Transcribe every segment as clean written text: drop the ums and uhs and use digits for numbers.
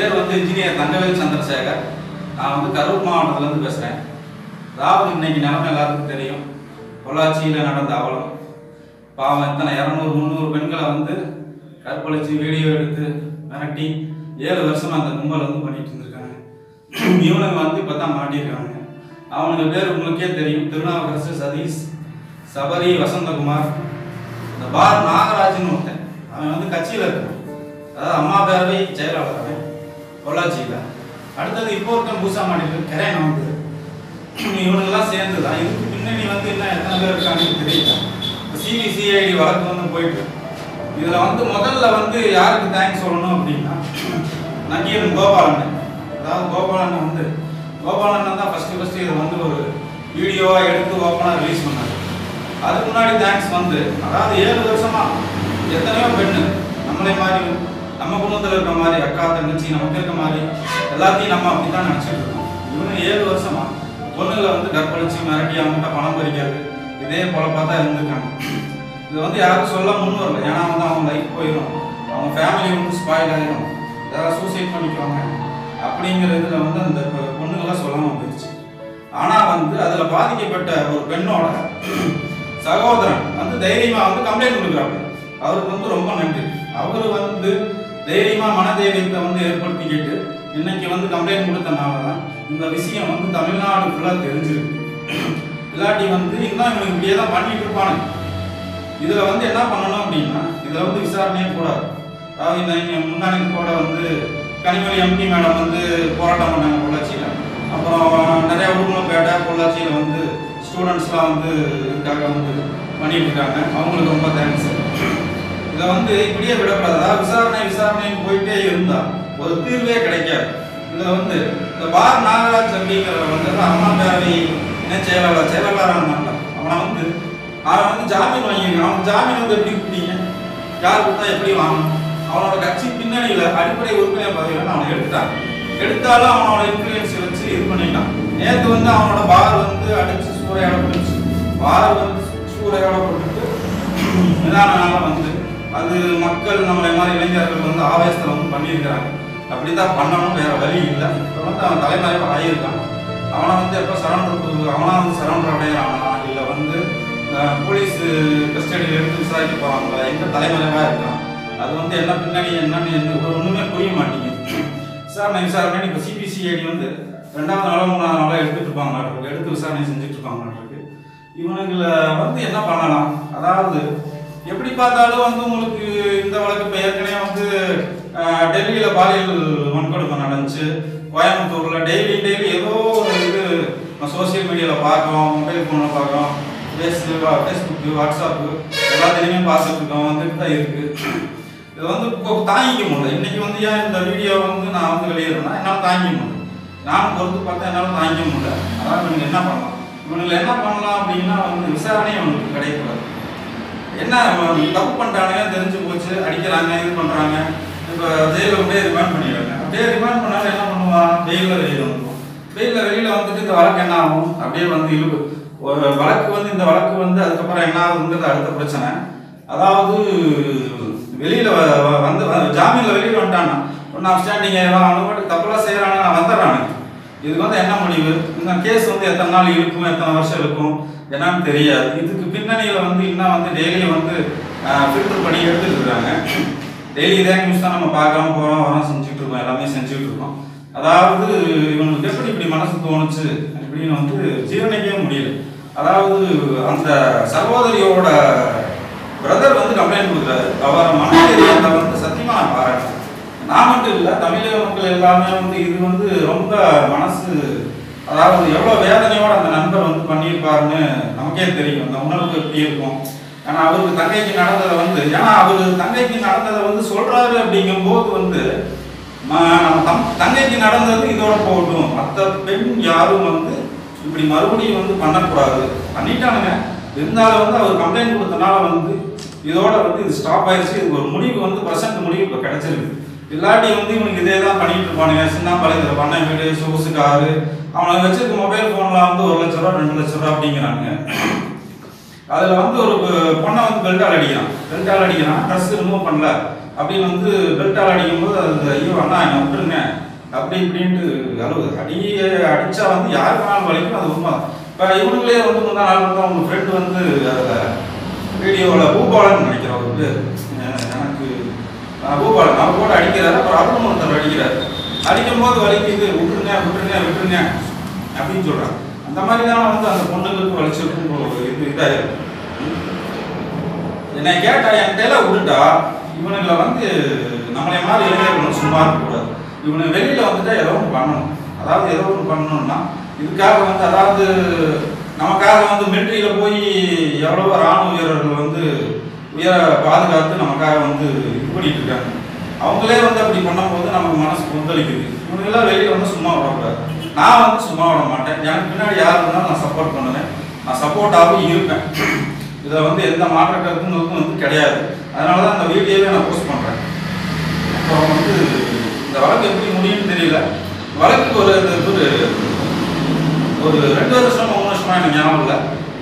பேர் வந்து இன்ஜினியர் தங்கவேல் சந்திரசேகர். நான் வந்து கரூர் மாவட்டத்திலேருந்து பேசுகிறேன். அதாவது இன்னைக்கு நிலைமை எல்லாத்துக்கும் தெரியும். பொள்ளாச்சியில் நடந்த அவலம் பாவம் எத்தனை 200-300 பெண்களை வந்து கற்பழிச்சு வீடியோ எடுத்து மிரட்டி 7 வருஷமாக அந்த கும்பல் வந்து பண்ணிட்டு இருந்திருக்காங்க. இவனுங்க வந்து இப்போ தான் மாட்டியிருக்காங்க. அவனுக்கு பேர் உங்களுக்கே தெரியும். திருநாவுக்கரசு, சதீஷ், சபரி, வசந்தகுமார், இந்த பார் நாகராஜ்னு ஒருத்தன். அவன் வந்து கட்சியில் இருக்கான். அதாவது அம்மா பேரவை செயலாளர் அவன் பொள்ளாச்சியில். அடுத்தது இப்போ ஒருத்தன் பூசா மாட்டிருக்கு கரையன் வந்து. இவனுங்கெல்லாம் சேர்ந்து தான் இதுக்கு பின்னணி வந்து என்ன எத்தனை பேர் இருக்காங்கன்னு தெரியல. சிபிசிஐடி வழக்கு வந்து போயிட்டு இதில் வந்து முதல்ல வந்து யாருக்கு தேங்க்ஸ் சொல்லணும் அப்படின்னா நக்கீரன் கோபாலன். அதாவது கோபாலன் தான் ஃபஸ்ட்டு இதை வந்து ஒரு வீடியோவாக எடுத்து ஓப்பனாக ரிலீஸ் பண்ணார். அதுக்கு முன்னாடி தேங்க்ஸ் வந்து அதாவது 7 வருஷமா எத்தனையோ பெண்ணு நம்மளே மாதிரி நம்ம குடும்பத்தில் இருக்கிற மாதிரி அக்கா தங்கச்சி நமக்கு இருக்க மாதிரி எல்லாத்தையும் நம்ம அப்படி தான் நினச்சிட்டு இருக்கோம். இவனு 7 வருஷமா பொண்ணுங்களை வந்து கற்பழிச்சு மிரட்டி அவங்ககிட்ட பணம் பறிக்கிறது இதே பொழப்பாக தான் இருந்திருக்காங்க. இது வந்து யாரும் சொல்ல முன் வரல. ஏன்னா வந்து அவங்க லைஃப் போயிடும், அவங்க ஃபேமிலி வந்து ஸ்பாயில் ஆகிடும், யாராவது சூசைட் பண்ணிக்குவாங்க அப்படிங்கிற இதில் வந்து அந்த பொண்ணுங்களாம் சொல்லாமல் போயிடுச்சு. ஆனால் வந்து அதில் பாதிக்கப்பட்ட ஒரு பெண்ணோட சகோதரன் வந்து தைரியமாக வந்து கம்ப்ளைண்ட் கொடுக்குறாங்க. அவருக்கு வந்து ரொம்ப நன்றி. அவர் வந்து தைரியமாக மனதைரியத்தை வந்து ஏற்படுத்திக்கிட்டு இன்னைக்கு வந்து கம்ப்ளைண்ட் கொடுத்தனால தான் இந்த விஷயம் வந்து தமிழ்நாடு ஃபுல்லாக தெரிஞ்சிருக்கு. இல்லாட்டி வந்து இன்னும் இவங்க இப்படியே தான் பண்ணிட்டு இருப்பானுங்க. இதில் வந்து என்ன பண்ணணும் அப்படின்னா இதில் வந்து விசாரணையே கூடாது. அதாவது முன்னாடி கூட வந்து கனிமொழி எம்பி மேடம் வந்து போராட்டம் பண்ணாங்க பொள்ளாச்சியில். அப்புறம் நிறையா உருவப்பேட்டை பொள்ளாச்சியில் வந்து ஸ்டூடெண்ட்ஸ்லாம் வந்து இதுக்காக வந்து பண்ணிட்டு இருக்காங்க. அவங்களுக்கு ரொம்ப தேங்க்ஸ். இதை வந்து இப்படியே விடக்கூடாது. அதாவது விசாரணைன்னு போயிட்டே இருந்தால் ஒரு தீர்வே கிடைக்காது. இதில் வந்து இந்த பார் நாகராஜ் அப்படிங்கிறவர் வந்து அம்மா பேரவை என்ன செயலாளராக இருந்தாங்க. அவன் வந்து ஜாமீன் வாங்கியிருக்கான். அவன் ஜாமீன் வந்து எப்படி கொடுத்தீங்க, யார் கொடுத்தா எப்படி வாங்கணும்? அவனோட கட்சி பின்னணியில் அடிப்படை உறுப்பினர் பதவியில் அவனை எடுத்தாலும் அவனோட இன்ஃப்ளூயன்ஸை வச்சு இது பண்ணிட்டான். நேற்று வந்து அவனோட பார் வந்து அடிச்சு சூறையாடப்பட்டுச்சு. பார் வந்து சூறையாடப்பட்டு நிதானால வந்து அது மக்கள் நம்மளை மாதிரி இளைஞர்கள் வந்து ஆவேசத்தில் வந்து பண்ணியிருக்கிறாங்க. அப்படி தான் பண்ணணும், வேற வழி இல்லை. இப்போ வந்து அவன் தலைமறைவாக ஆகியிருக்கான். அவனை வந்து எப்போ சரண்டர் அடையிறானா இல்லை வந்து போலீஸ் கஸ்டடியில் எடுத்து விசாரிக்க போகிறாங்களா, எங்கே தலைமறைவாக இருக்கான், அது வந்து என்ன பின்னணி என்னன்னு ஒன்றுமே புரிய மாட்டேங்குது. விசாரணை இப்போ சிபிசிஐடி வந்து 2வது நாளோ 3வது நாளோ எடுத்துட்டு இருப்பாங்க, எடுத்து விசாரணை செஞ்சுட்டு இருப்பாங்க. இவனுங்களை வந்து என்ன பண்ணலாம்? அதாவது எப்படி பார்த்தாலும் வந்து உங்களுக்கு இந்த வழக்கு இப்போ ஏற்கனவே வந்து டெல்லியில் பாலியல் வன்கொடுமை நடந்துச்சு. கோயம்புத்தூரில் டெய்லி ஏதோ ஒரு இது சோசியல் மீடியாவில் பார்க்குறோம், மொபைல் ஃபோனில் பார்க்குறோம், ஃபேஸ்புக்கு, வாட்ஸ்அப்பு எல்லாத்தையுமே பார்த்துட்டு இருக்கோம், வந்துட்டு தான் இருக்குது. இதை வந்து இப்போ தாங்கிக்க முடியல. இன்றைக்கி வந்து ஏன் இந்த வீடியோ வந்து நான் வந்து வெளியிடுறேன்னா என்னால் தாங்கிக்க முடியல. நான் பொறுத்து பார்த்தா என்னால் தாங்கிக்க முடியல. அதாவது இவனுக்கு என்ன பண்ணலாம்? இவனுக்கு என்ன பண்ணலாம் அப்படின்னா வந்து விசாரணையும் அவனுக்கு கிடைக்கூடாது. என்ன தப்பு பண்ணிட்டானுங்க தெரிஞ்சு போச்சு, அடிக்கிறாங்க, இது பண்ணுறாங்க. இப்போ ஜெயிலில் அப்படியே ரிமாண்ட் பண்ணிடுறாங்க. அப்படியே ரிமாண்ட் பண்ணாலும் என்ன பண்ணுவான்? வெளியில் வந்துடுவோம். வெளியில் வந்துட்டு இந்த வழக்கு என்ன ஆகும்? அப்படியே வந்து ஒரு வழக்கு வந்து இந்த வழக்கு வந்து அதுக்கப்புறம் என்ன ஆகுதுங்கிறது அடுத்த பிரச்சனை. அதாவது வெளியில் வந்து ஜாமீனில் வெளியில் வந்துட்டானா ஒன்று அப்ஸ்டாண்டிங் அவனுக்கு தப்பெல்லாம் செய்கிறானா வந்துடுறானு. இதுக்கு வந்து என்ன முடிவு? இந்த கேஸ் வந்து எத்தனை நாள் இருக்கும், எத்தனை வருஷம் இருக்கும் என்னன்னு தெரியாது. இதுக்கு பின்னணியில் வந்து இன்னும் வந்து டெய்லியும் வந்து ஃபில்டர் பண்ணி எடுத்துகிட்டு இருக்காங்க. டெய்லி இதே நியூஸ் தான் நம்ம பார்க்குறோம், போகிறோம், வரோம், செஞ்சுட்டு இருக்கோம், எல்லாமே செஞ்சுட்டு இருக்கோம். அதாவது இவனுக்கு எப்படி இப்படி மனசு தோணுச்சு அப்படின்னு வந்து ஜீரணிக்கவே முடியல. அதாவது அந்த சகோதரியோட பிரதர் வந்து கம்ப்ளைண்ட் கொடுக்குறாரு. அவரை மனதைரியத்தை வந்து சத்தியமாக நான் பாராட்டேன். நான் மட்டும் இல்லை, தமிழக மக்கள் எல்லாமே வந்து இது வந்து ரொம்ப மனசு, அதாவது எவ்வளோ வேதனையோடு அந்த நண்பர் வந்து பண்ணியிருப்பாருன்னு நமக்கே தெரியும். அந்த உணர்வு எப்படி இருக்கும். ஏன்னா அவருக்கு தங்கைக்கு நடந்ததை வந்து சொல்கிறாரு அப்படிங்கும்போது வந்து நம்ம தங்கைக்கு நடந்தது இதோட போகட்டும், மற்ற பெண் யாரும் வந்து இப்படி மறுபடியும் வந்து பண்ணக்கூடாது. பண்ணிட்டானுங்க, இருந்தாலும் வந்து அவர் கம்ப்ளைண்ட் கொடுத்தனால வந்து இதோட வந்து இது ஸ்டாப் ஆயிடுச்சு. இதுக்கு ஒரு முடிவு வந்து ப்ரெசென்ட் முடிவு இப்போ கிடச்சிருக்கு. இல்லாட்டி வந்து இவனுக்கு இதே தான் பண்ணிட்டு இருப்பானுங்க. சின்னாம்பாளையத்தில் பண்ண வீடு, சொகுசு காரு, அவனை வச்சிருக்க மொபைல் ஃபோனில் வந்து 1 லட்ச ரூபா 2 லட்ச ரூபா அப்படிங்கிறாங்க. அதில் வந்து ஒரு பொண்ணை வந்து பெல்ட்டால் அடிக்கிறான், ட்ரெஸ் ரிமூவ் பண்ணல அப்படின்னு வந்து பெல்ட்டால் அடிக்கும்போது அது ஐயோ அண்ணா என்ன விட்டுருங்க, அப்படி இப்படின்ட்டு அழுகுது. அடிச்சா வந்து யாருக்குனாலும் வலிக்கும், அது உண்மை. இப்போ இவனுங்களே வந்து முந்தா நாள் வந்து அவங்க ஃப்ரெண்டு வந்து அதில் வீடியோவில் பூபாலன் நினைக்கிறேன் ஒரு பேர், எனக்கு பூபாலன் அவர் போட்டு அடிக்கிறாரு. அப்புறம் அவரும் ஒருத்தர் அடிக்கிறாரு. அடிக்கும் போது வலிக்குது, விட்டுருங்க விட்டுருங்க விட்டுருங்க அப்படின்னு சொல்கிறாங்க. அந்த மாதிரி தான் வந்து அந்த பொண்ணுங்களுக்கு வலிச்சிருக்கும் இதாகிடும். என்னை கேட்டா என்கிட்ட விட்டுட்டா இவனுங்களை வந்து நம்மளை மாதிரி இளைஞர்கள் சும்மா இருக்கக்கூடாது. இவனை வெளியில் வந்துட்டா ஏதோ ஒன்று பண்ணணும். அதாவது ஏதோ ஒன்று பண்ணணும்னா இதுக்காக வந்து, அதாவது நமக்காக வந்து மிலிட்ரியில் போய் எவ்வளவோ இராணுவ வீரர்கள் வந்து உயர பாதுகாத்து நமக்காக வந்து இது பண்ணிட்டு இருக்காங்க. அவங்களே வந்து அப்படி பண்ணும்போது நமக்கு மனசு கொந்தளிக்குது. இவனுங்கெல்லாம் வெளியில் வந்து சும்மா விடக்கூடாது. நான் வந்து சும்மா விட மாட்டேன். எனக்கு பின்னாடி யார் இருந்தாலும் நான் சப்போர்ட் பண்ணுவேன், நான் சப்போர்ட்டாகவும் இருப்பேன். இதில் வந்து எந்த மாற்ற கருத்துங்களுக்கும் வந்து கிடையாது. அதனால தான் அந்த வீடியோவே நான் போஸ்ட் பண்ணுறேன். அப்புறம் வந்து இந்த வழக்கு எப்படி முடியும்னு தெரியல. வழக்குக்கு ஒரு 2 வருஷமா 3 வருஷமா எனக்கு ஞாபகம் இல்லை.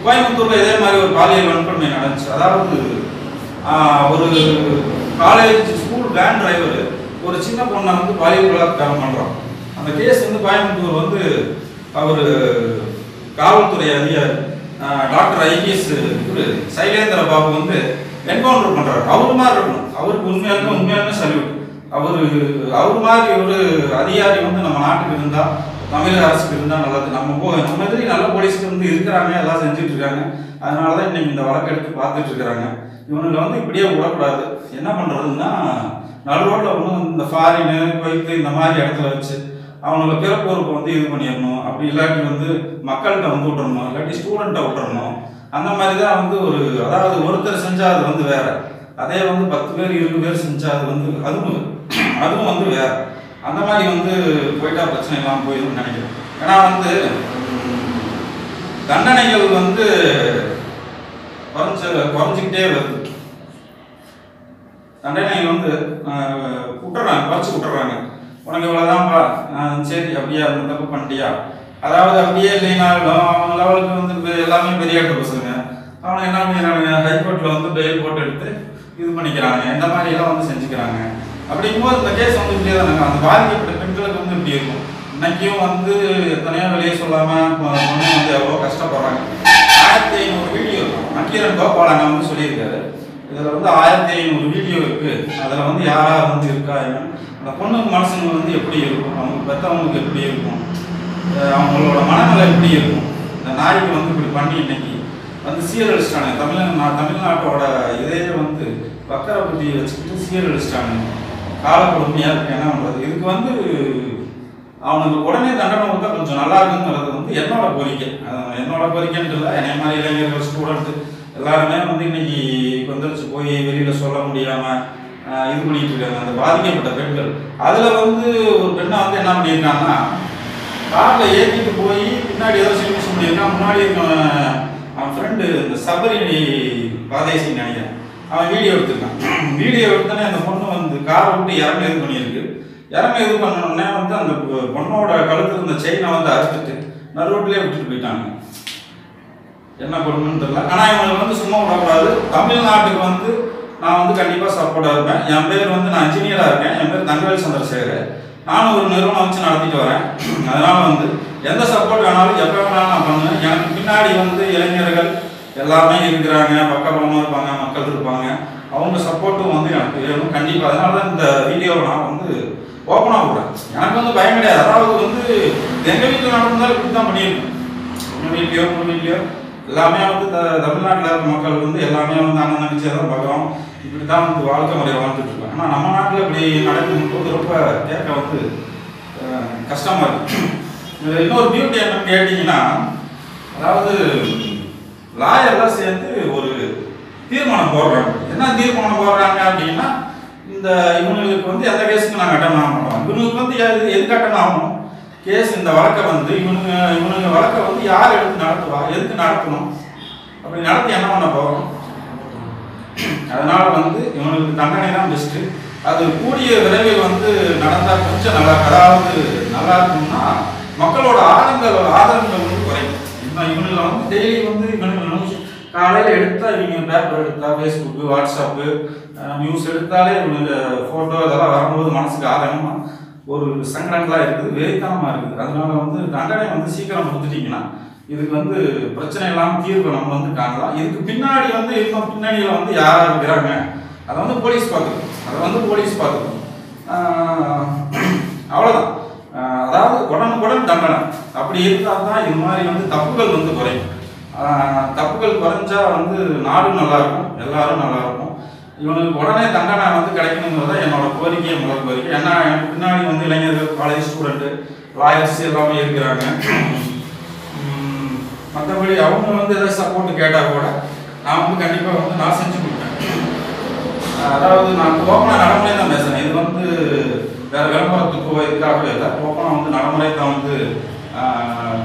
கோயம்புத்தூரில் இதே மாதிரி ஒரு பாலியல் வன்கொடுமை நடந்துச்சு. அதாவது ஒரு காலேஜ் ஸ்கூல் வேன் டிரைவர் ஒரு சின்ன பொண்ணை வந்து பாலியல் பலாத்காரம் பண்ணுறோம். அந்த கேஸ் வந்து கோயம்புத்தூர் வந்து அவர் காவல்துறை அதிகாரி டாக்டர் ஐபிஎஸ் சைலேந்திர பாபு வந்து என்கவுண்டர் பண்ணுறாரு. அவர் மாதிரி இருக்கணும். அவருக்கு உண்மையாலுமே சல்யூட். அவர் மாதிரி ஒரு அதிகாரி வந்து நம்ம நாட்டுக்கு இருந்தால், தமிழக அரசுக்கு இருந்தால் நல்லது. நம்ம எதிரி நல்ல போலீஸ்க்கு வந்து இருக்கிறாங்க, எல்லாம் செஞ்சுட்டு இருக்காங்க. அதனால தான் இன்னைக்கு இந்த வழக்கு எடுத்து பார்த்துட்டு இருக்கிறாங்க. இவனுங்களை வந்து இப்படியே விடக்கூடாது. என்ன பண்ணுறதுன்னா, நடு ரோட்டில் ஒன்றும் இந்த ஃபாரினு குவைத்து இந்த மாதிரி இடத்துல வச்சு அவங்களோட பிறப்போருக்கு வந்து இது பண்ணிடணும். அப்படி இல்லாட்டி வந்து மக்கள்கிட்ட வந்து விட்டுறணும், இல்லாட்டி ஸ்டூடெண்ட்டை விட்டுறணும். அந்த மாதிரி தான் வந்து அதாவது ஒருத்தர் செஞ்சால் அது வந்து வேற, அதே வந்து 10 பேர் 20 பேர் செஞ்சால் அது வந்து அதுவும் வந்து வேற. அந்த மாதிரி வந்து போயிட்டா பிரச்சனை இல்லாமல் போயிடும்னு நினைக்கிறேன். ஏன்னா வந்து தண்டனைகள் வந்து குறைஞ்சிக்கிட்டே வருது. தண்டனைகள் வந்து குறைச்சி விட்டுறாங்க. உனக்கு இவ்வளோதான்ப்பா, சரி அப்படியா அந்த தப்பு பண்ணிட்டியா, அதாவது அப்படியே இல்லைனாலும் அவங்க லெவலுக்கு வந்து எல்லாமே பெரிய பசங்க அவனை என்ன பண்ணிடுறாங்க, ஹைகோர்ட்டில் வந்து பெயில் போட்டு எடுத்து இது பண்ணிக்கிறாங்க. இந்த மாதிரி எல்லாம் வந்து செஞ்சுக்கிறாங்க. அப்படிங்கும்போது இந்த கேஸ் வந்து இப்படியே தானே அந்த பாதிக்கப்பட்ட பெண்களுக்கு வந்து இப்படி இருக்கும். இன்னைக்கும் வந்து எத்தனையோ வெளியே சொல்லாமல் பொண்ணு வந்து எவ்வளோ கஷ்டப்படுறாங்க. 1500 வீடியோ நக்கீரன் கோபாலன் வந்து சொல்லியிருக்காரு. இதில் வந்து 1500 வீடியோ இருக்குது. அதில் வந்து யாராக வந்து இருக்கா, அந்த பொண்ணுக்கு மனசுங்க வந்து எப்படி இருக்கும், அவங்க பெற்றவங்களுக்கு எப்படி இருக்கும், அவங்களோட மனநிலை எப்படி இருக்கும். இந்த நாய்க்கு வந்து இப்படி பண்ணி இன்னைக்கு வந்து சீரழிச்சிட்டாங்க. தமிழ்நாட்டோட இதே வந்து வக்கர புத்தியை வச்சுக்கிட்டு சீரழிச்சிட்டாங்க. காலக்கொடுமையாக இருக்கு. என்ன பண்ணுறது? இதுக்கு வந்து அவனுக்கு உடனே தண்டனை கொடுத்தா கொஞ்சம் நல்லா இருக்குங்கிறது வந்து என்னோட கோரிக்கைன்ட்டு இல்லை. என்னை மாதிரி இளைஞர்கள் ஸ்டூடெண்ட்டு எல்லாருமே வந்து இன்னைக்கு கொந்தளிச்சு போய் வெளியில் சொல்ல முடியாமல் இது பண்ணிட்டு இருக்காங்க. அந்த பாதிக்கப்பட்ட பெண்கள் அதில் வந்து ஒரு பெண்ணை வந்து என்ன பண்ணியிருக்காங்கன்னா, காரில் ஏற்றிட்டு போய் பின்னாடி ஏதோ சிகிச்சை பண்ணியிருக்கான். முன்னாடி அவன் ஃப்ரெண்டு இந்த சபரி பாதேசின்னு நினைக்கிறேன், அவன் வீடியோ எடுத்திருக்கான். வீடியோ எடுத்தோன்னே அந்த பொண்ணு வந்து காரை விட்டு இறங்க இது பண்ணியிருக்கு. இறங்க இது பண்ணோடனே வந்து அந்த பொண்ணோட கழுத்தில் இருந்த செயினை வந்து அறுத்துட்டு நடுரோட்டிலே விட்டுட்டு போயிட்டாங்க. என்ன கொடுமைன்னு தெரியல. ஆனால் இவங்களுக்கு வந்து சும்மா விடக்கூடாது. தமிழ்நாட்டுக்கு வந்து நான் வந்து கண்டிப்பாக சப்போர்ட்டாக இருப்பேன். என் பேர் வந்து நான் இன்ஜினியராக இருக்கேன். என் பேர் தங்கவேல் சந்திரசேகர். நானும் ஒரு நிறுவனம் வச்சு நடத்திட்டு வரேன். அதனால் வந்து எந்த சப்போர்ட் வேணாலும் எப்போ வேணாலும் நான் பண்ணுவேன். எனக்கு பின்னாடி வந்து இளைஞர்கள் எல்லாமே இருக்கிறாங்க, பக்கபலமாக இருப்பாங்க, மக்கள் இருப்பாங்க. அவங்க சப்போர்ட்டும் வந்து எனக்கு வேணும் கண்டிப்பாக. அதனால தான் இந்த வீடியோவை நான் வந்து ஓப்பனாக விடுறேன். எனக்கு வந்து பயம் கிடையாது. அதாவது வந்து எங்கள் வீட்டில் நடந்தாலும் இப்படி தான் பண்ணியிருக்கேன். உங்கள் வீட்லையோ எல்லாமே வந்து தமிழ்நாட்டில் இருக்க மக்கள் வந்து எல்லாமே வந்து அண்ணன் நினச்சி தான் பார்க்குறோம். இப்படி தான் வந்து வாழ்க்கை முறையை வாழ்ந்துட்டு இருக்காங்க. ஆனால் நம்ம நாட்டில் இப்படி நடக்கும்போது ரொம்ப கேட்க வந்து கஷ்டமாக இருக்குது. இன்னொரு பியூட்டி என்னன்னு கேட்டிங்கன்னா, அதாவது லாயர்லாம் சேர்ந்து ஒரு தீர்மானம் போடுறாங்க. என்ன தீர்மானம் போடுறாங்க அப்படின்னா, இந்த இவங்களுக்கு வந்து எந்த கேஸுக்கு நாங்கள் கட்டணம் ஆகணும், இவங்களுக்கு வந்து எது கட்டணம் ஆகணும் கேஸ், இந்த வழக்கை வந்து இவனுங்க வழக்கை வந்து யார் எடுத்து நடத்துவா, எதுக்கு நடத்தணும், அப்படி நடத்தி என்ன பண்ண போகிறோம். அதனால் வந்து இவனுக்கு தண்டனை தான் பெஸ்ட்டு. அது கூடிய விரைவில் வந்து நடந்தால் கொஞ்சம் நல்லா, அதாவது நல்லா இருக்கும்னா மக்களோட ஆதரங்கள் வந்து குறையும். இவனுங்களை வந்து டெய்லி வந்து இவனுங்க காலையில் எடுத்தால் இவங்க பேப்பர் எடுத்தால் ஃபேஸ்புக்கு வாட்ஸ்அப்பு நியூஸ் எடுத்தாலே இவனுங்க ஃபோட்டோ இதெல்லாம் வரும்போது மனசுக்கு ஆதங்கமாக ஒரு சங்கடங்களா இருக்குது, வெறித்தனமா இருக்குது. அதனால வந்து தண்டனை வந்து சீக்கிரம் கொடுத்துட்டீங்கன்னா இதுக்கு வந்து பிரச்சனை இல்லாமல் தீர்வு நம்ம வந்து காணலாம். இதுக்கு பின்னாடி வந்து இன்னும் பின்னணியில் வந்து யார் இருக்கிறாங்க அதை வந்து போலீஸ் பார்த்துக்கணும். அவ்வளோதான். அதாவது உடனுக்குடன் தண்டனை அப்படி இருந்தால் தான் இது மாதிரி வந்து தப்புகள் வந்து குறையும். தப்புகள் குறைஞ்சா வந்து நாடும் நல்லாயிருக்கும், எல்லாரும் நல்லாயிருக்கும். இவனுக்கு உடனே தண்டனை வந்து கிடைக்கணுங்கிறது தான் என்னோட கோரிக்கை, முதல் கோரிக்கை. ஏன்னா எனக்கு பின்னாடி வந்து இளைஞர்கள், காலேஜ் ஸ்டூடெண்ட்டு, லாயர்ஸ் எல்லாமே இருக்கிறாங்க. மற்றபடி அவங்க வந்து எதாவது சப்போர்ட் கேட்டால் கூட நான் வந்து கண்டிப்பாக வந்து நான் செஞ்சு கொடுப்பேன். அதாவது நான் ஓப்பனாக நடைமுறை தான் பேசுகிறேன். இது வந்து வேறு விளம்பரத்துக்கோ இதுக்காகவே இல்லை, ஓப்பனாக வந்து நடைமுறை தான் வந்து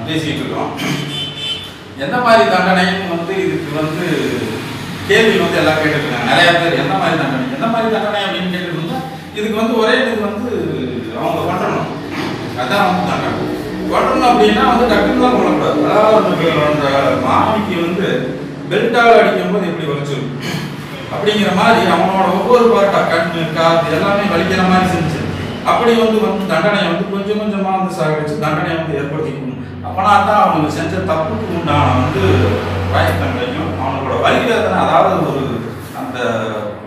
பேசிக்கிட்டு இருக்கிறோம். எந்த மாதிரி தண்டனைன்னு வந்து இதுக்கு வந்து கேள்வி வந்து எல்லாம் கேட்டுருக்காங்க நிறைய பேர். எந்த மாதிரி தண்டனை அப்படின்னு கேட்டுருந்தா இதுக்கு வந்து ஒரே இது வந்து அவங்க கொண்டணும், அதான் வந்து தண்டனை கொண்டணும். அப்படின்னா வந்து டக்குன்னு தான் கொள்ளக்கூடாது. அதாவது அந்த மாணவிக்கு வந்து பெல்ட்டால் அடிக்கும்போது எப்படி வலிச்சிடும் அப்படிங்கிற மாதிரி அவனோட ஒவ்வொரு பார்ட்டா கண்ணு, காது எல்லாமே வலிக்கிற மாதிரி செஞ்சு அப்படி வந்து தண்டனையை வந்து கொஞ்சம் கொஞ்சமாக வந்து சாகடிச்சு தண்டனையை வந்து ஏற்படுத்திக்கணும். அப்போனா தான் அவனுக்கு செஞ்ச தப்புக்கு உண்டான வந்து வயத்தன்மையும் அவனோட வலி வேதனை. அதாவது ஒரு அந்த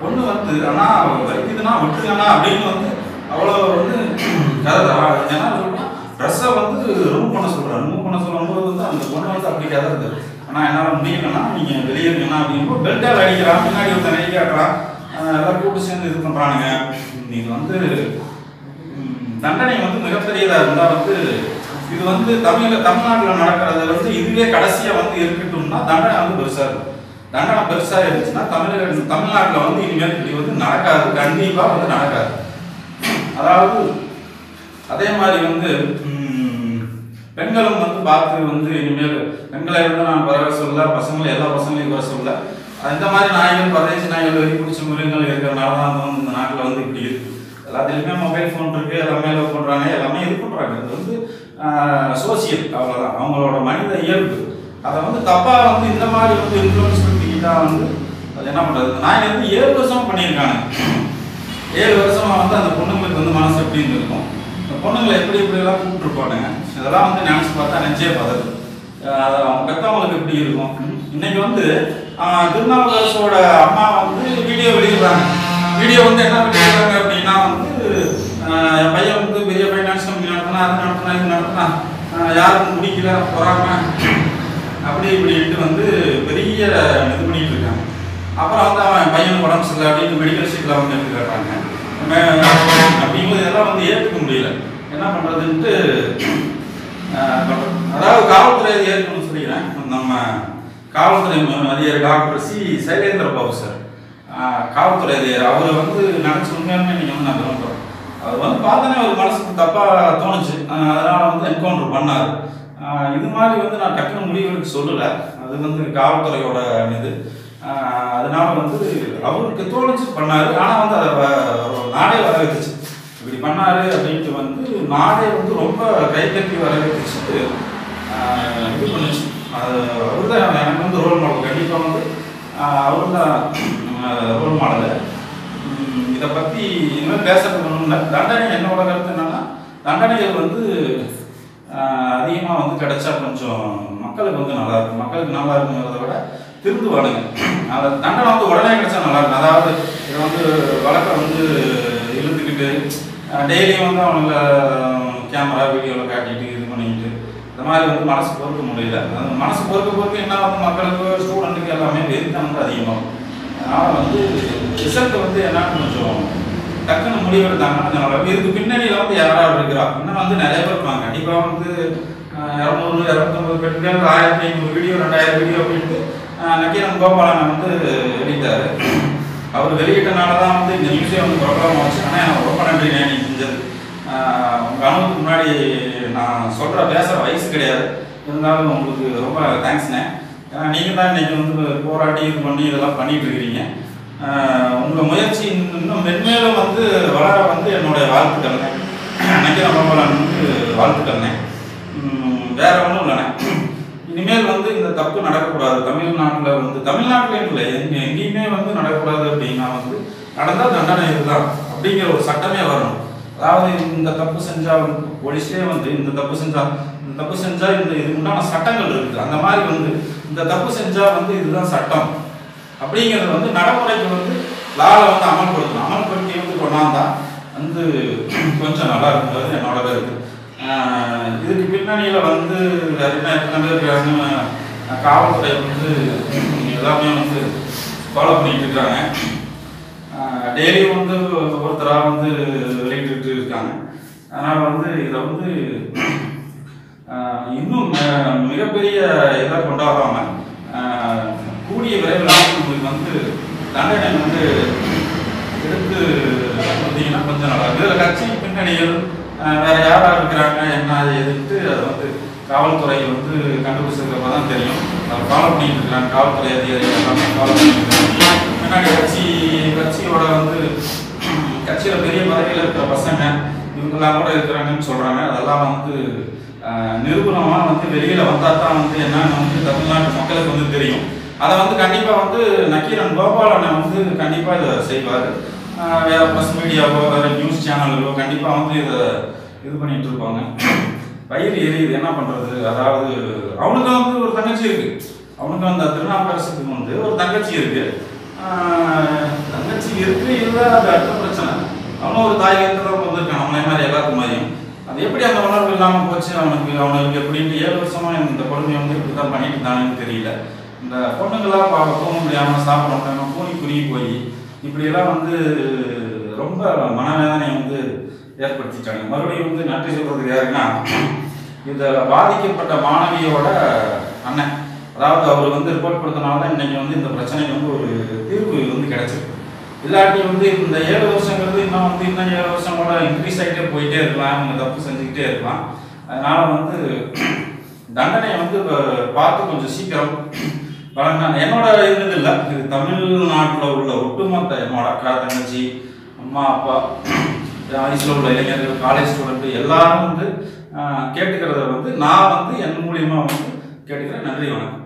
பொண்ணு வந்து ஆனால் வலிக்குதுன்னா விட்டுருக்கானா அப்படின்னு வந்து அவ்வளோ வந்து கதை. ஏன்னா ட்ரெஸ்ஸை வந்து ரிமூவ் பண்ண சொல்லும்போது வந்து அந்த பொண்ணு வந்து அப்படி கதை. ஆனால் என்னால் முடியலன்னா நீங்கள் வெளியேறுங்கண்ணா அப்படிங்கும்போது பெல்ட்டால் அடிக்கிறான், பின்னாடி ஒரு தண்ணி காட்டுறான், எல்லாம் கூட்டு சேர்ந்து இது பண்ணுறானுங்க. நீங்கள் வந்து தண்டனை வந்து மிகப்பெரியதாக இருந்தால் வந்து இது வந்து தமிழ்நாட்டில் நடக்கிறது வந்து இதுவே கடைசியாக வந்து இருக்கட்டும்னா தண்டனை வந்து பெருசாக இருக்கும். தண்டனை பெருசாக இருந்துச்சுன்னா தமிழ்நாட்டில் வந்து இனிமேல் இப்படி வந்து நடக்காது, கண்டிப்பாக வந்து நடக்காது. அதாவது அதே மாதிரி வந்து பெண்களும் வந்து பார்த்து வந்து இனிமேல் பெண்களை வந்து நான் வர சொல்ல, எல்லா பசங்களையும் வர சொல்ல. இந்த மாதிரி நாய்கள், பரதேசி நாய்கள், வெறி பிடிச்ச மிருகங்கள் இருக்கிறனால தான் வந்து இந்த நாட்டில் வந்து இப்படி இருக்குது. எல்லாத்துலேயுமே மொபைல் ஃபோன் இருக்குது, எல்லாமே லவ் பண்ணுறாங்க, எல்லாமே இது பண்ணுறாங்க. இது வந்து சோசியல், அவ்வளோதான் அவங்களோட மனித இயல்பு. அதை வந்து தப்பாக வந்து இந்த மாதிரி வந்து இன்ஃப்ளூயன்ஸ் பண்ணிக்கிட்டா வந்து அது என்ன பண்ணுறது. நாய் வந்து 7 வருஷமாக பண்ணியிருக்காங்க. 7 வருஷமாக வந்து அந்த பொண்ணுங்களுக்கு வந்து மனசு எப்படின்னு இருக்கும், அந்த பொண்ணுங்களை எப்படியெல்லாம் கூப்பிட்டுருப்பானுங்க. இதெல்லாம் வந்து நினச்சி பார்த்தா நினச்சே பார்த்தது. அவங்க பெற்றவங்களுக்கு எப்படி இருக்கும். இன்னைக்கு வந்து திருநாவுக்கரசோட அம்மா வந்து வீடியோ வெளியிடுறாங்க. வீடியோ வந்து என்ன வெளியிடுறாங்க அப்படின்னா வந்து என் பையன் வந்து பெரிய ஃபைனான்ஸ் கம்பெனி நடத்தினா, அது நடத்தினா யாருக்கும் முடிக்கல போகிறாங்க அப்படி இப்படின்ட்டு வந்து பெரிய இது பண்ணிட்டு இருக்காங்க. அப்புறம் வந்து அவன் பையனுக்கு உடம்பு சரியில்லை அப்படின்னு மெடிக்கல் சீட்டில் வந்து எடுத்து காட்டுறாங்க. அப்படிங்கும்போது இதெல்லாம் வந்து ஏற்றுக்க முடியல. என்ன பண்ணுறதுன்ட்டு அதாவது காவல்துறை அதிகாரின்னு சொல்லிக்கிறேன். நம்ம காவல்துறை அதிகாரி டாக்டர் சைலேந்திர பாபு சார், காவல்துறை அதிகாரி, அவரை வந்து நினச்சி உண்மையாலுமே நீங்கள் வந்து நான் விரும்புகிறேன். அவர் வந்து பார்த்தோன்னே ஒரு மனசுக்கு தப்பாக தோணுச்சு, அதனால் வந்து என்கவுண்டர் பண்ணார். இது மாதிரி வந்து நான் டக்குனு முடிவுகளுக்கு சொல்லலை, அது வந்து காவல்துறையோட இது. அதனால வந்து அவருக்கு தோணுச்சு பண்ணார். ஆனால் வந்து அதை நாடே வரவேற்றுச்சு. இப்படி பண்ணார் அப்படின்ட்டு வந்து நாடே வந்து ரொம்ப கைகட்டி வரவேற்றுச்சு, இது பண்ணுச்சு. அது அவர் தான் எனக்கு வந்து ரோல் மாடல். கண்டிப்பாக வந்து அவர் தான் ரோல் மாடல். இதை பற்றி இனிமேல் பேசுறதுக்கு ஒன்றும். தண்டனை என்னோட கருத்து என்னன்னா, தண்டனைகள் வந்து அதிகமாக வந்து கிடைச்சா கொஞ்சம் மக்களுக்கு வந்து நல்லா இருக்கும். மக்களுக்கு நல்லா இருக்குங்கிறத விட திருந்துவானுங்க. அந்த தண்டனை வந்து உடனே கிடைச்சா நல்லா இருக்கும். அதாவது இதை வந்து வழக்கை வந்து இழுத்துக்கிட்டு டெய்லியும் வந்து அவங்கள கேமரா வீடியோவில் காட்டிட்டு இது பண்ணிக்கிட்டு இந்த மாதிரி வந்து மனசு பொறுக்க முடியல. அந்த மனசு பொறுக்க என்ன வந்து மக்களுக்கு, ஸ்டூடெண்ட்டுக்கு எல்லாமே வெறித்தனம் வந்து அதிகமாகும். அதனால் வந்து ரிசல்ட் வந்து என்னன்னு கொஞ்சம் டக்குன்னு முடிவெடுத்தாங்கன்னா கொஞ்சம் நல்லா. இதுக்கு பின்னணியில் வந்து யாராவது இருக்கிறா, இன்னும் வந்து நிறைய பேர் இருப்பாங்க. கண்டிப்பாக வந்து 200, 250 பெண்கள், 1500 வீடியோ, 2000 வீடியோ அப்படின்ட்டு நக்கீரன் கோபாலனை வந்து வெளியிட்டார். அவர் வெளியிட்டனால தான் வந்து இந்த நியூஸே வந்து ப்ரோக்ராம் ஆச்சு. ஆனால் எனக்கு ரொம்ப நன்றி நீ செஞ்சது. உங்கள் அனுபவத்துக்கு முன்னாடி நான் பேசுகிற வயசு கிடையாது, இருந்தாலும் உங்களுக்கு ரொம்ப தேங்க்ஸ்ண்ணே. ஏன்னா நீங்கள் தான் இன்றைக்கி வந்து போராட்டி இது பண்ணி இதெல்லாம் பண்ணிகிட்டு இருக்கிறீங்க. உங்கள் முயற்சி இன்னும் மென்மேலும் வந்து வளர வந்து என்னுடைய வாழ்த்துக்கள்ண்ணே. நக்கீரன் கோபாலன் வந்து வாழ்த்துக்கள்ண்ணே. வேற ஒன்றும் இல்லைண்ணே. இனிமேல் வந்து இந்த தப்பு நடக்கக்கூடாது. தமிழ்நாட்டில் வந்து தமிழ்நாட்டிலேயும் இல்லை, எங்கேயுமே வந்து நடக்கக்கூடாது. அப்படின்னா வந்து நடந்தால் தண்டனை இதுதான் அப்படிங்கிற ஒரு சட்டமே வரணும். அதாவது இந்த தப்பு செஞ்சா வந்து போலீஸே வந்து இந்த தப்பு செஞ்சா இந்த இது உண்டான சட்டங்கள் இருக்குது. அந்த மாதிரி வந்து இந்த தப்பு செஞ்சா வந்து இதுதான் சட்டம் அப்படிங்கிறது வந்து நடைமுறைக்கு வந்து லால வந்து அமல்படுத்தணும். அமல்படுத்தி வந்து கொண்டாந்தா வந்து கொஞ்சம் நல்லா இருக்குங்கிறது என்னோட கருத்து. இதுக்கு பின்னணியில் வந்து எத்தனை பேர் இருக்காங்க, காவல்துறை வந்து எல்லாமே வந்து ஃபாலோ பண்ணிட்டு இருக்காங்க. டெய்லியும் வந்து ஒருத்தராக வந்து வெளியிட்டு இருக்காங்க. அதனால் வந்து இதை வந்து இன்னும் மிகப்பெரிய இதாக கொண்டாடாமல் கூடிய விரைவில் உங்களுக்கு வந்து தண்டனை வந்து எடுத்து கொடுத்தீங்கன்னா கொஞ்சம் நல்லா இருக்கும். இதில் கட்சி பின்னணிகள் வேற யாரா இருக்கிறாங்க என்ன எதுட்டு அதை வந்து காவல்துறை வந்து கண்டுபிடிச்சிருக்கப்ப தான் தெரியும். அதை ஃபாலோ பண்ணிட்டு இருக்காங்க. காவல்துறை அதிகாரிகள் எல்லாமே ஃபாலோ பண்ணிட்டு இருக்காங்க. முன்னாடி கட்சியோட வந்து கட்சியில் பெரிய பதவியில் இருக்கிற பசங்க இவங்கெல்லாம் கூட இருக்கிறாங்கன்னு சொல்கிறாங்க. அதெல்லாம் வந்து நிரூபணமாக வந்து வெளியில் வந்தால் தான் வந்து என்னன்னு வந்து தமிழ்நாட்டு மக்களுக்கு வந்து தெரியும். அதை வந்து கண்டிப்பாக வந்து நக்கீரன் கோபாலனை வந்து கண்டிப்பாக இதை செய்வார். வேறு ப்ரெஸ் மீடியாவோ வேறு நியூஸ் சேனல்களோ கண்டிப்பாக வந்து இதை இது பண்ணிகிட்டு இருப்பாங்க. வயிறு எரியுது, என்ன பண்ணுறது? அதாவது அவனுக்கு வந்து ஒரு தங்கச்சி இருக்குது. அவனுக்கு அந்த திருநாவுக்கரசுக்கு வந்து ஒரு தங்கச்சி இருக்குது. தங்கச்சி இருக்குது இல்லை, அது அடுத்த பிரச்சனை. அவனும் ஒரு தாயகத்தில் தான் வந்திருக்கான், நம்மளே மாதிரி எல்லாத்துக்கும் மாதிரியும். அது எப்படி அந்த உணர்வு இல்லாமல் போச்சு அவனுக்கு எப்படின்ட்டு 7 வருஷமாக இந்த கொடுமையை வந்து இப்படி தான் பண்ணிட்டு இருந்தாங்கன்னு தெரியல. இந்த பொண்ணுங்களாம் தூங்க முடியாமல் சாப்பிட முடியாமல் கூனி குறுகி போய் இப்படியெல்லாம் வந்து ரொம்ப மனவேதனை வந்து ஏற்படுத்திட்டாங்க. மறுபடியும் வந்து நன்றி சொல்றது யாருன்னா, இதில் பாதிக்கப்பட்ட மாணவியோட அண்ணன். அதாவது அவர் வந்து ரிப்போர்ட் கொடுத்தனால தான் இன்னைக்கு வந்து இந்த பிரச்சனைக்கு வந்து ஒரு தீர்வு வந்து கிடைச்சிருக்கு. இல்லாட்டி வந்து இந்த 7 வருஷங்கிறது இன்னும் 7 வருஷம் கூட இன்க்ரீஸ் ஆகிட்டே போயிட்டே இருக்கலாம். அவங்க தப்பு செஞ்சுக்கிட்டே இருக்கலாம். அதனால வந்து தண்டனையை வந்து பார்த்து கொஞ்சம் சீக்கிரம் வழங்கினாங்க. என்னோட இது இல்லை, இது தமிழ்நாட்டில் உள்ள ஒட்டுமொத்த என்னோட அக்கா தங்கச்சி அம்மா அப்பா வயசில் உள்ள இளைஞர்கள் காலேஜ் ஸ்டூடெண்ட் எல்லாரும் வந்து கேட்டுக்கிறத வந்து நான் வந்து என் மூலியமாக வந்து கேட்டுக்கிறேன். நன்றி, வணக்கம்.